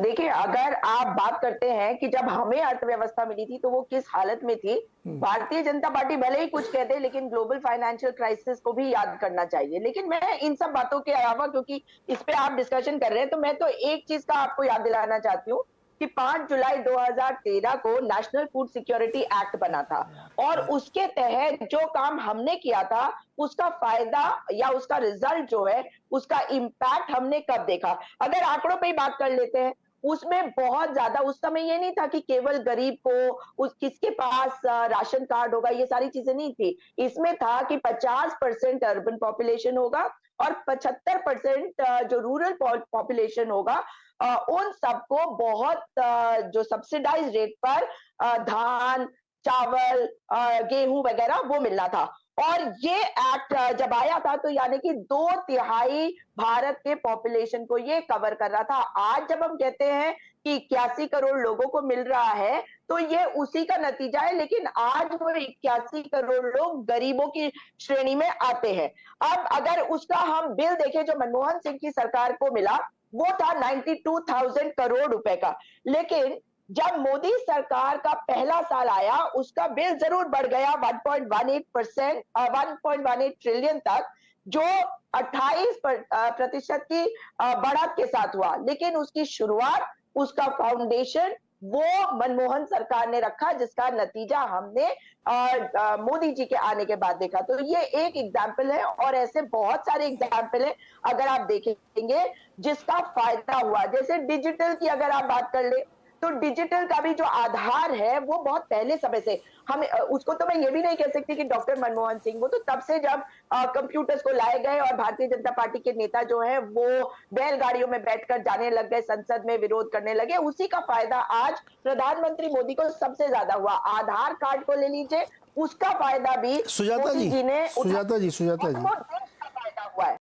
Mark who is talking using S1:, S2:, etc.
S1: देखिए, अगर आप बात करते हैं कि जब हमें अर्थव्यवस्था मिली थी तो वो किस हालत में थी,
S2: हुँ।
S1: भारतीय जनता पार्टी भले ही कुछ कह दे लेकिन ग्लोबल फाइनेंशियल क्राइसिस को भी याद करना चाहिए। लेकिन मैं इन सब बातों के अलावा, क्योंकि इस पे आप डिस्कशन कर रहे हैं, तो मैं तो एक चीज का आपको याद दिलाना चाहती हूँ कि 5 जुलाई 2013 को नेशनल फूड सिक्योरिटी एक्ट बना था और उसके तहत जो काम हमने किया था, उसका फायदा या उसका रिजल्ट जो है, उसका इम्पैक्ट हमने कब देखा। अगर आंकड़ों पे ही बात कर लेते हैं, उसमें बहुत ज्यादा उस समय ये नहीं था कि केवल गरीब को उस किसके पास राशन कार्ड होगा, ये सारी चीजें नहीं थी। इसमें था कि 50% अर्बन पॉपुलेशन होगा और 75% जो रूरल पॉपुलेशन होगा, उन सबको बहुत जो सब्सिडाइज रेट पर धान, चावल, गेहूं वगैरह वो मिलना था। और ये एक्ट जब आया था तो यानी कि 2/3 भारत के पॉपुलेशन को ये कवर कर रहा था। आज जब हम कहते हैं कि 81 करोड़ लोगों को मिल रहा है, तो ये उसी का नतीजा है, लेकिन आज वो 81 करोड़ लोग गरीबों की श्रेणी में आते हैं। अब अगर उसका हम बिल देखें जो मनमोहन सिंह की सरकार को मिला, वो था 92,000 करोड़ रुपए का। लेकिन जब मोदी सरकार का पहला साल आया, उसका बिल जरूर बढ़ गया 1.18%, 1.18 ट्रिलियन तक, जो 28% की बढ़त के साथ हुआ। लेकिन उसकी शुरुआत, उसका फाउंडेशन वो मनमोहन सरकार ने रखा, जिसका नतीजा हमने मोदी जी के आने के बाद देखा। तो ये एक एग्जाम्पल है और ऐसे बहुत सारे एग्जाम्पल है अगर आप देखेंगे जिसका फायदा हुआ। जैसे डिजिटल की अगर आप बात कर ले, तो डिजिटल का भी जो आधार है वो बहुत पहले समय से हम उसको तो मैं ये भी नहीं कह सकती कि डॉक्टर मनमोहन सिंह, वो तो तब से जब कंप्यूटर्स को लाए गए और भारतीय जनता पार्टी के नेता जो है वो बैलगाड़ियों में बैठकर जाने लग गए, संसद में विरोध करने लगे, उसी का फायदा आज प्रधानमंत्री मोदी को सबसे ज्यादा हुआ। आधार कार्ड को ले लीजिए, उसका फायदा भी
S2: सुजाता
S1: मोदी
S2: जी,
S1: जी ने उठा
S2: सुजाता जी, सुजाता
S1: और
S2: जी।
S1: वो देश का फायदा हुआ है।